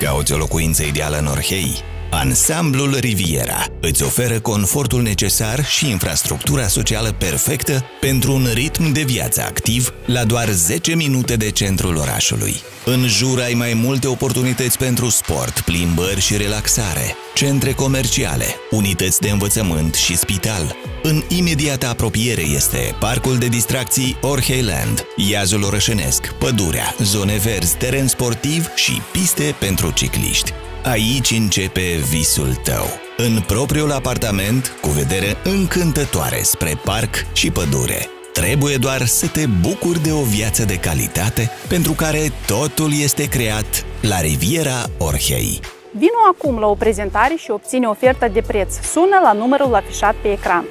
Cauți o locuință ideală în Orhei? Ansamblul Riviera îți oferă confortul necesar și infrastructura socială perfectă pentru un ritm de viață activ la doar 10 minute de centrul orașului. În jur ai mai multe oportunități pentru sport, plimbări și relaxare, centre comerciale, unități de învățământ și spital. În imediată apropiere este parcul de distracții Orheiland, iazul orășenesc, pădurea, zone verzi, teren sportiv și piste pentru cicliști. Aici începe visul tău, în propriul apartament cu vedere încântătoare spre parc și pădure. Trebuie doar să te bucuri de o viață de calitate pentru care totul este creat la Riviera Orhei. Vino acum la o prezentare și obține oferta de preț. Sună la numărul afișat pe ecran.